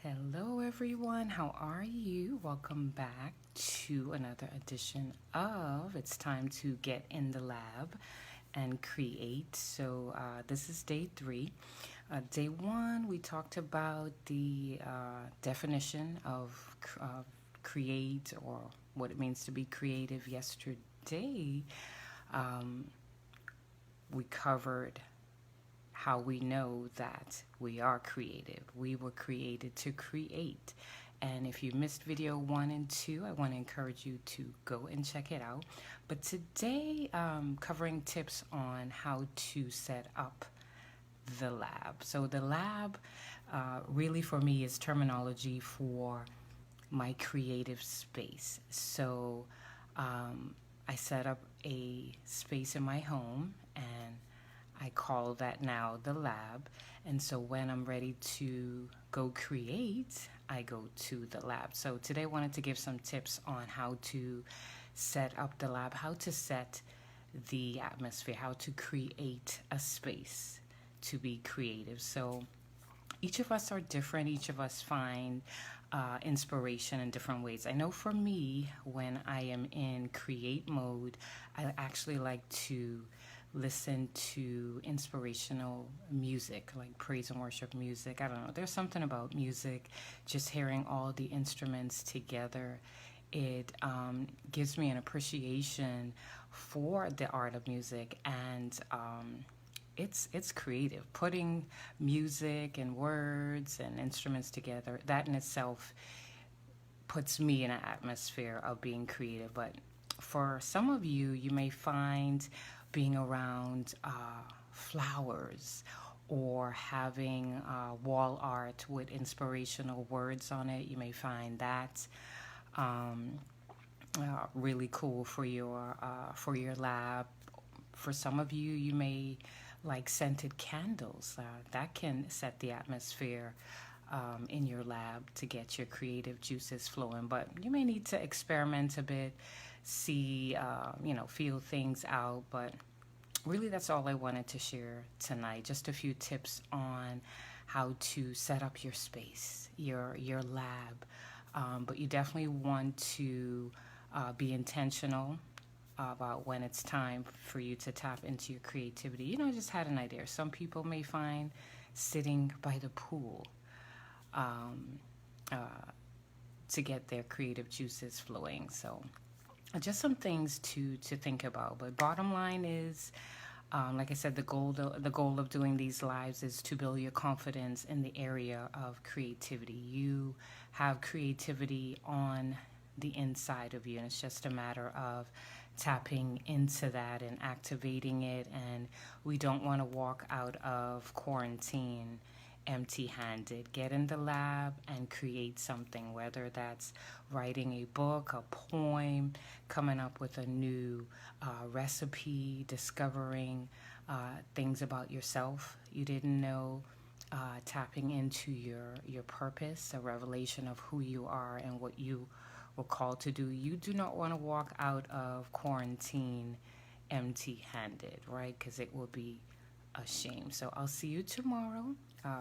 Hello everyone, how are you? Welcome back to another edition of It's Time to Get in the Lab and Create. So this is day 3. Day 1, we talked about the definition of create, or what it means to be creative. Yesterday, we covered how we know that we are creative. We were created to create. And if you missed video 1 and 2, I want to encourage you to go and check it out. But today, covering tips on how to set up the lab. So the lab really for me is terminology for my creative space. So I set up a space in my home, and I call that now the lab. And so when I'm ready to go create, I go to the lab. So today I wanted to give some tips on how to set up the lab, how to set the atmosphere, how to create a space to be creative. So each of us are different. Each of us find inspiration in different ways. I know for me, when I am in create mode, I actually like to listen to inspirational music, like praise and worship music. I don't know. There's something about music, just hearing all the instruments together. It gives me an appreciation for the art of music, and it's creative. Putting music and words and instruments together, that in itself puts me in an atmosphere of being creative. But for some of you, you may find being around flowers or having wall art with inspirational words on it. You may find that really cool for your lab. For some of you, you may like scented candles. That can set the atmosphere in your lab to get your creative juices flowing. But you may need to experiment a bit, see, feel things out. But really, that's all I wanted to share tonight. Just a few tips on how to set up your space, your lab. But you definitely want to be intentional about when it's time for you to tap into your creativity. I just had an idea. Some people may find sitting by the pool to get their creative juices flowing. So just some things to think about. But bottom line is, like I said, the goal of doing these lives is to build your confidence in the area of creativity. You have creativity on the inside of you, and it's just a matter of tapping into that and activating it. And we don't want to walk out of quarantine empty-handed. Get in the lab and create something, whether that's writing a book, a poem, coming up with a new recipe, discovering things about yourself you didn't know, tapping into your purpose, a revelation of who you are and what you were called to do. You do not want to walk out of quarantine empty-handed, right? Because it will be a shame. So I'll see you tomorrow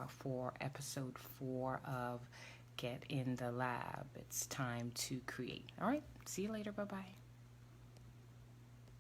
for episode 4 of Get in the Lab. It's time to create. All right. See you later. Bye-bye.